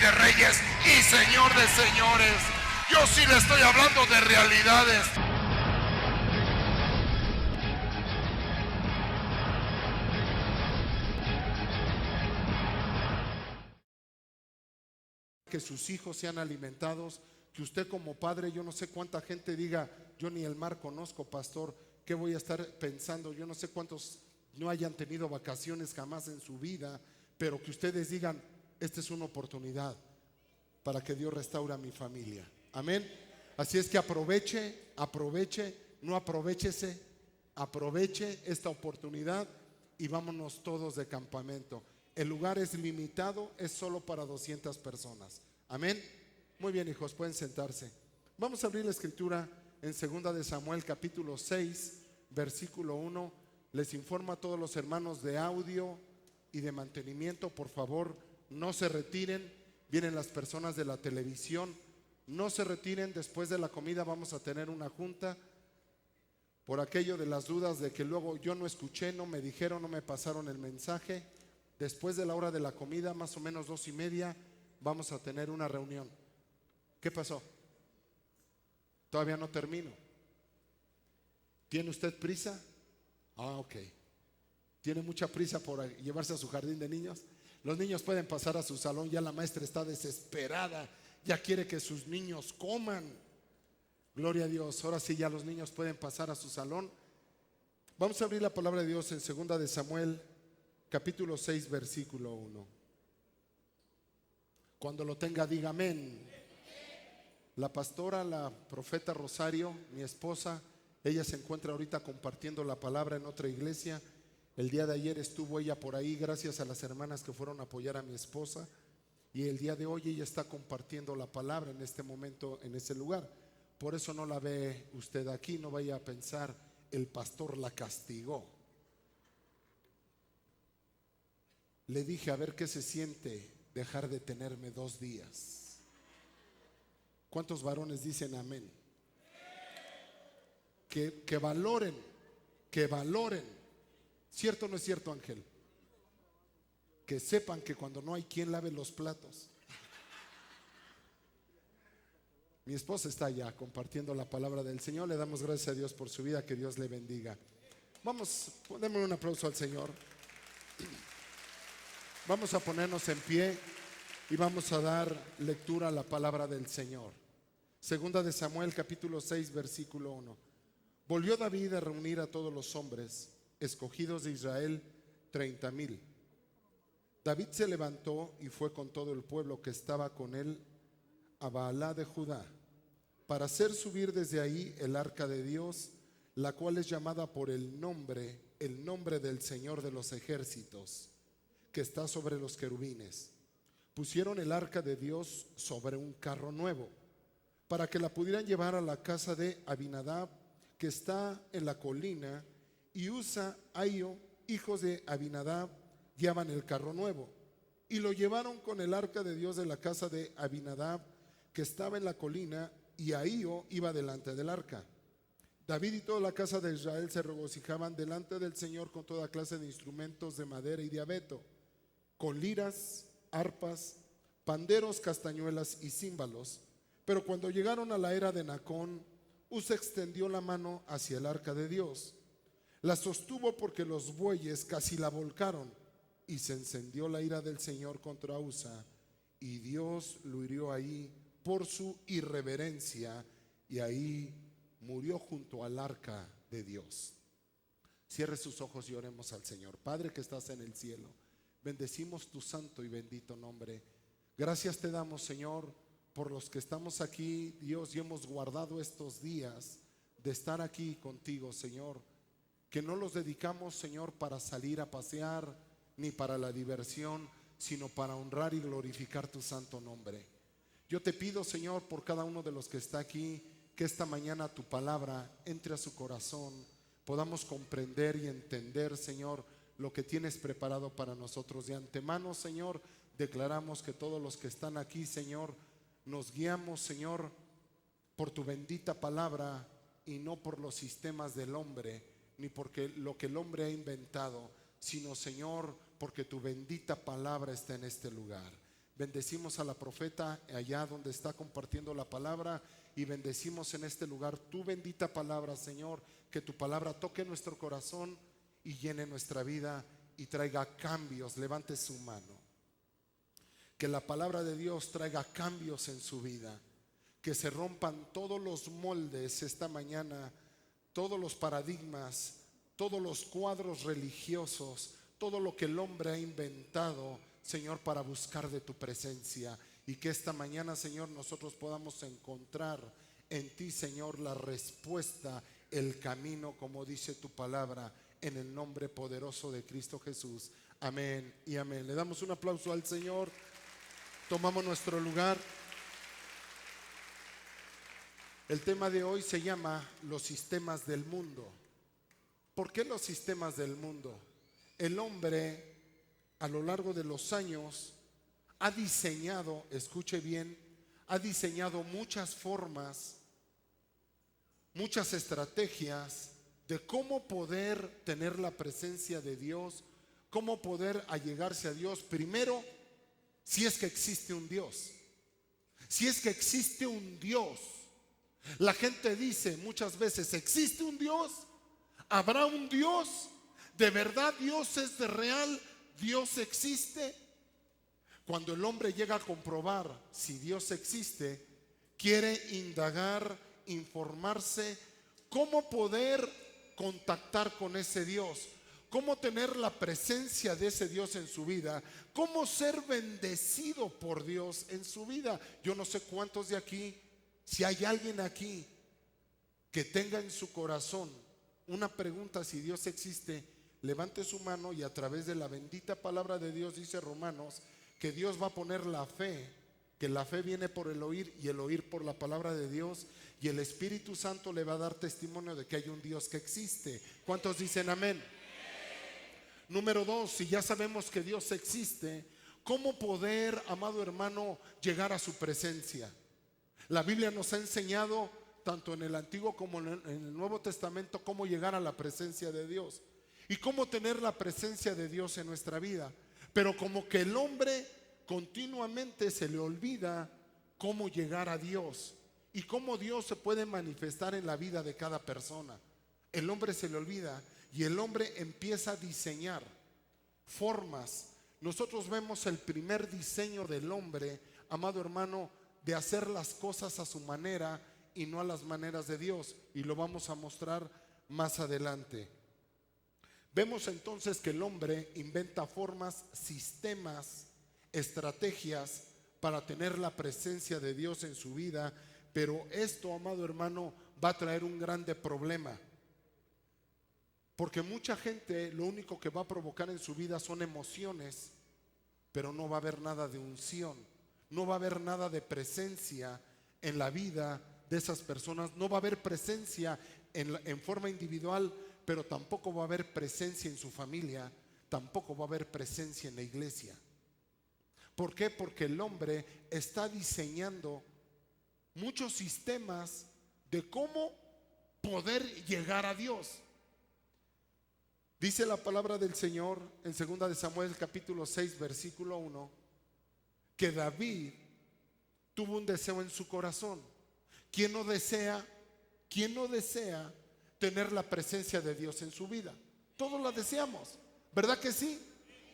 de reyes y Señor de señores. Yo sí le estoy hablando de realidades. Que sus hijos sean alimentados, que usted como padre, yo no sé cuánta gente diga, yo ni el mar conozco, pastor, ¿qué voy a estar pensando? Yo no sé cuántos no hayan tenido vacaciones jamás en su vida, pero que ustedes digan, esta es una oportunidad para que Dios restaure a mi familia. Amén. Así es que aproveche, no aprovechese, aproveche esta oportunidad y vámonos todos de campamento. El lugar es limitado, es solo para 200 personas. Amén. Muy bien, hijos, pueden sentarse. Vamos a abrir la escritura en 2 de Samuel capítulo 6, versículo 1. Les informo a todos los hermanos de audio y de mantenimiento, por favor, no se retiren. Vienen las personas de la televisión, no se retiren. Después de la comida vamos a tener una junta. Por aquello de las dudas de que luego yo no escuché, no me dijeron, no me pasaron el mensaje. Después de la hora de la comida, más o menos 2:30, vamos a tener una reunión. ¿Qué pasó? Todavía no termino. ¿Tiene usted prisa? Ok. ¿Tiene mucha prisa por llevarse a su jardín de niños? Los niños pueden pasar a su salón, ya la maestra está desesperada, ya quiere que sus niños coman. Gloria a Dios. Ahora sí, ya los niños pueden pasar a su salón. Vamos a abrir la palabra de Dios en 2 de Samuel capítulo 6, versículo 1. Cuando lo tenga, diga amén. La pastora, la profeta Rosario, mi esposa, ella se encuentra ahorita compartiendo la palabra en otra iglesia. El día de ayer estuvo ella por ahí, gracias a las hermanas que fueron a apoyar a mi esposa. Y el día de hoy ella está compartiendo la palabra en este momento, en ese lugar. Por eso no la ve usted aquí. No vaya a pensar, el pastor la castigó. Le dije, a ver qué se siente dejar de tenerme 2 días. ¿Cuántos varones dicen amén? Que valoren, que valoren. ¿Cierto o no es cierto, Ángel? Que sepan que cuando no hay quien lave los platos. Mi esposa está allá compartiendo la palabra del Señor. Le damos gracias a Dios por su vida, que Dios le bendiga. Vamos, démosle un aplauso al Señor. Vamos a ponernos en pie y vamos a dar lectura a la palabra del Señor. 2 de Samuel capítulo 6, versículo 1. Volvió David a reunir a todos los hombres escogidos de Israel, 30,000. David se levantó y fue con todo el pueblo que estaba con él a Baalá de Judá, para hacer subir desde ahí el arca de Dios, la cual es llamada por el nombre del Señor de los ejércitos, que está sobre los querubines. Pusieron el arca de Dios sobre un carro nuevo, para que la pudieran llevar a la casa de Abinadab, que está en la colina, y Usa, Ahio, hijos de Abinadab, guiaban el carro nuevo. Y lo llevaron con el arca de Dios de la casa de Abinadab, que estaba en la colina, y Ahio iba delante del arca. David y toda la casa de Israel se regocijaban delante del Señor con toda clase de instrumentos de madera y de abeto, con liras, arpas, panderos, castañuelas y címbalos. Pero cuando llegaron a la era de Nacón, Usa extendió la mano hacia el arca de Dios. La sostuvo porque los bueyes casi la volcaron, y se encendió la ira del Señor contra Usa, y Dios lo hirió ahí por su irreverencia, y ahí murió junto al arca de Dios. Cierre sus ojos y oremos al Señor. Padre que estás en el cielo, bendecimos tu santo y bendito nombre. Gracias te damos, Señor, por los que estamos aquí, Dios, y hemos guardado estos días de estar aquí contigo, Señor, que no los dedicamos, Señor, para salir a pasear ni para la diversión, sino para honrar y glorificar tu santo nombre. Yo te pido, Señor, por cada uno de los que está aquí, que esta mañana tu palabra entre a su corazón, podamos comprender y entender, Señor, lo que tienes preparado para nosotros. De antemano, Señor, declaramos que todos los que están aquí, Señor, nos guiamos, Señor, por tu bendita palabra y no por los sistemas del hombre, ni porque lo que el hombre ha inventado, sino, Señor, porque tu bendita palabra está en este lugar. Bendecimos a la profeta allá donde está compartiendo la palabra y bendecimos en este lugar tu bendita palabra, Señor. Que tu palabra toque nuestro corazón y llene nuestra vida y traiga cambios. Levante su mano. Que la palabra de Dios traiga cambios en su vida. Que se rompan todos los moldes esta mañana, todos los paradigmas, todos los cuadros religiosos, todo lo que el hombre ha inventado, Señor, para buscar de tu presencia. Y que esta mañana, Señor, nosotros podamos encontrar en ti, Señor, la respuesta, el camino, como dice tu palabra, en el nombre poderoso de Cristo Jesús. Amén y amén. Le damos un aplauso al Señor. Tomamos nuestro lugar. El tema de hoy se llama los sistemas del mundo. ¿Por qué los sistemas del mundo? El hombre a lo largo de los años ha diseñado, escuche bien, ha diseñado muchas formas, muchas estrategias de cómo poder tener la presencia de Dios, cómo poder allegarse a Dios. Primero, si es que existe un Dios. Si es que existe un Dios. La gente dice muchas veces, ¿existe un Dios? ¿Habrá un Dios? ¿De verdad Dios es de real? ¿Dios existe? Cuando el hombre llega a comprobar si Dios existe, quiere indagar, informarse, cómo poder contactar con ese Dios, cómo tener la presencia de ese Dios en su vida, cómo ser bendecido por Dios en su vida. Yo no sé cuántos de aquí, si hay alguien aquí que tenga en su corazón una pregunta si Dios existe, levante su mano y a través de la bendita palabra de Dios, dice Romanos, que Dios va a poner la fe, que la fe viene por el oír y el oír por la palabra de Dios, y el Espíritu Santo le va a dar testimonio de que hay un Dios que existe. ¿Cuántos dicen amén? Número 2, si ya sabemos que Dios existe, ¿cómo poder, amado hermano, llegar a su presencia? La Biblia nos ha enseñado, tanto en el Antiguo como en el Nuevo Testamento, cómo llegar a la presencia de Dios y cómo tener la presencia de Dios en nuestra vida. Pero como que el hombre continuamente se le olvida cómo llegar a Dios y cómo Dios se puede manifestar en la vida de cada persona. El hombre se le olvida y el hombre empieza a diseñar formas. Nosotros vemos el primer diseño del hombre, amado hermano, de hacer las cosas a su manera y no a las maneras de Dios, y lo vamos a mostrar más adelante. Vemos entonces que el hombre inventa formas, sistemas, estrategias para tener la presencia de Dios en su vida, pero esto, amado hermano, va a traer un grande problema, porque mucha gente lo único que va a provocar en su vida son emociones, pero no va a haber nada de unción, no va a haber nada de presencia en la vida de esas personas, no va a haber presencia en forma individual, pero tampoco va a haber presencia en su familia, tampoco va a haber presencia en la iglesia. ¿Por qué? Porque el hombre está diseñando muchos sistemas de cómo poder llegar a Dios. Dice la palabra del Señor en 2 de Samuel capítulo 6 versículo 1 que David tuvo un deseo en su corazón. ¿Quién no desea tener la presencia de Dios en su vida? Todos la deseamos, ¿verdad que sí?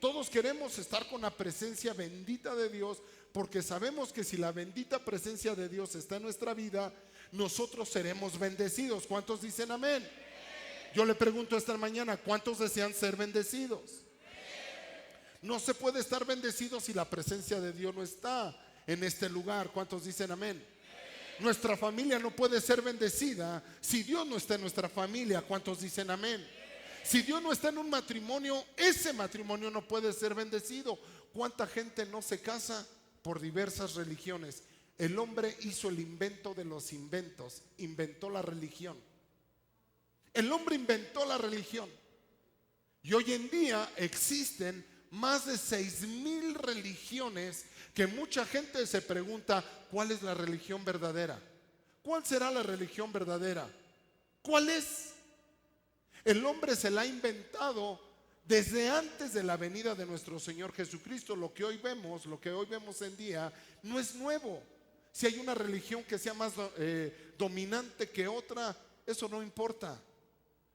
Todos queremos estar con la presencia bendita de Dios, porque sabemos que si la bendita presencia de Dios está en nuestra vida, nosotros seremos bendecidos. ¿Cuántos dicen amén? Yo le pregunto esta mañana, ¿cuántos desean ser bendecidos? No se puede estar bendecido si la presencia de Dios no está en este lugar. ¿Cuántos dicen amén? Nuestra familia no puede ser bendecida si Dios no está en nuestra familia. ¿Cuántos dicen amén? Si Dios no está en un matrimonio, ese matrimonio no puede ser bendecido. ¿Cuánta gente no se casa por diversas religiones? El hombre hizo el invento de los inventos, inventó la religión. El hombre inventó la religión. Y hoy en día existen más de 6,000 religiones que mucha gente se pregunta, ¿cuál es la religión verdadera? ¿Cuál será la religión verdadera? ¿Cuál es? El hombre se la ha inventado Desde antes de la venida de nuestro Señor Jesucristo, lo que hoy vemos en día, no es nuevo. Si hay una religión que sea más dominante que otra, eso no importa.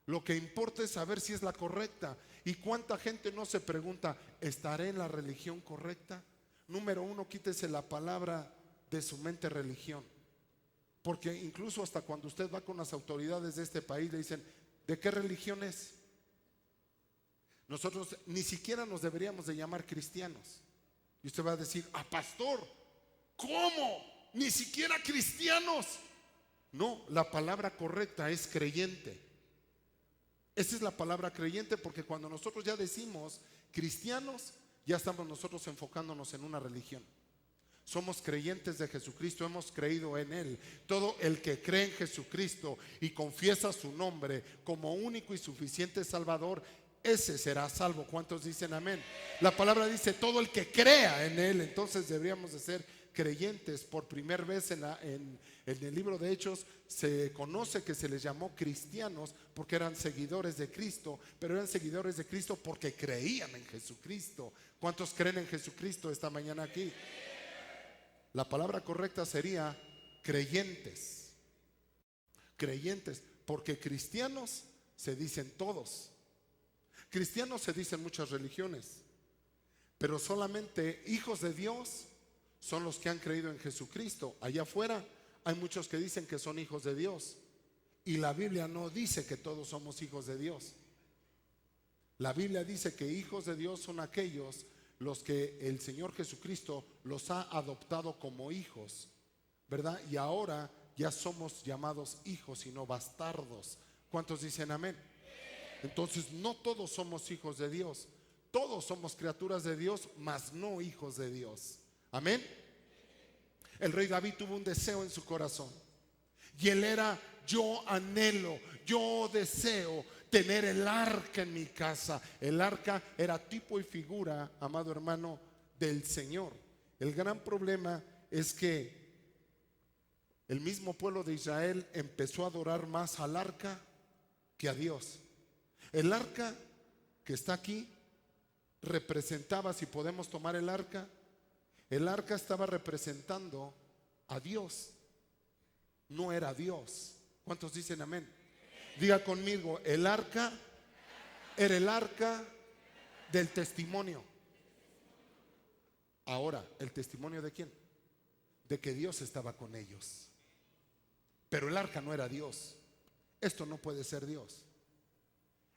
Lo que importa es saber si es la correcta. ¿Y cuánta gente no se pregunta, ¿estaré en la religión correcta? Número uno, quítese la palabra de su mente religión. Porque incluso hasta cuando usted va con las autoridades de este país le dicen, ¿de qué religión es? Nosotros ni siquiera nos deberíamos de llamar cristianos. Y usted va a decir, pastor, ¿cómo? Ni siquiera cristianos. No, la palabra correcta es creyente. Esa es la palabra creyente, porque cuando nosotros ya decimos cristianos, ya estamos nosotros enfocándonos en una religión. Somos creyentes de Jesucristo, hemos creído en Él. Todo el que cree en Jesucristo y confiesa su nombre como único y suficiente Salvador, ese será salvo. ¿Cuántos dicen amén? La palabra dice todo el que crea en Él. Entonces deberíamos de ser creyentes. Por primera vez en el libro de Hechos se conoce que se les llamó cristianos porque eran seguidores de Cristo, pero eran seguidores de Cristo porque creían en Jesucristo. ¿Cuántos creen en Jesucristo esta mañana aquí? La palabra correcta sería creyentes. Creyentes, porque cristianos se dicen todos. Cristianos se dicen muchas religiones, pero solamente hijos de Dios son los que han creído en Jesucristo. Allá afuera hay muchos que dicen que son hijos de Dios, y la Biblia no dice que todos somos hijos de Dios. La Biblia dice que hijos de Dios son aquellos los que el Señor Jesucristo los ha adoptado como hijos, ¿verdad? Y ahora ya somos llamados hijos y no bastardos. ¿Cuántos dicen amén? Entonces no todos somos hijos de Dios. Todos somos criaturas de Dios, mas no hijos de Dios. Amén. El rey David tuvo un deseo en su corazón, y él era: yo anhelo, yo deseo tener el arca en mi casa. El arca era tipo y figura, amado hermano, del Señor. El gran problema es que el mismo pueblo de Israel empezó a adorar más al arca que a Dios. El arca que está aquí representaba, si podemos tomar el arca estaba representando a Dios, no era Dios. ¿Cuántos dicen amén? Diga conmigo, el arca era el arca del testimonio. Ahora, ¿el testimonio de quién? De que Dios estaba con ellos. Pero el arca no era Dios. Esto no puede ser Dios.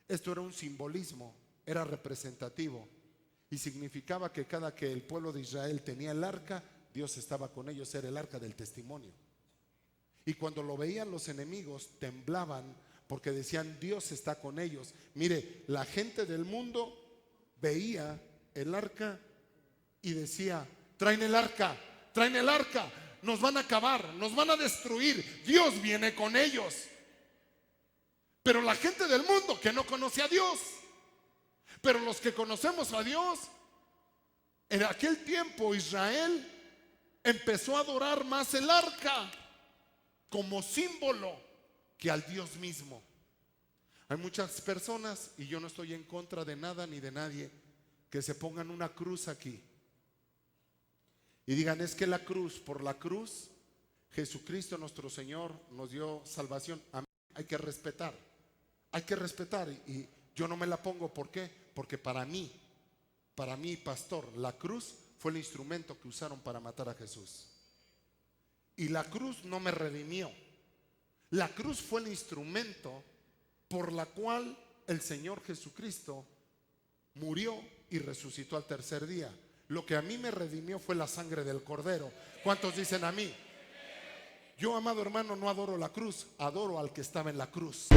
Esto era un simbolismo, era representativo, y significaba que cada que el pueblo de Israel tenía el arca, Dios estaba con ellos. Era el arca del testimonio. Y cuando lo veían los enemigos, temblaban porque decían: Dios está con ellos. Mire, la gente del mundo veía el arca y decía: traen el arca, nos van a acabar, nos van a destruir, Dios viene con ellos. Pero la gente del mundo que no conoce a Dios, pero los que conocemos a Dios, en aquel tiempo Israel empezó a adorar más el arca como símbolo que al Dios mismo. Hay muchas personas, y yo no estoy en contra de nada ni de nadie, que se pongan una cruz aquí y digan: es que la cruz, por la cruz Jesucristo nuestro Señor nos dio salvación. Hay que respetar, y yo no me la pongo. ¿Por qué? Porque para mí, pastor, la cruz fue el instrumento que usaron para matar a Jesús, y la cruz no me redimió. La cruz fue el instrumento por la cual el Señor Jesucristo murió y resucitó al tercer día. Lo que a mí me redimió fue la sangre del Cordero. ¿Cuántos dicen a mí? Yo, amado hermano, no adoro la cruz, adoro al que estaba en la cruz.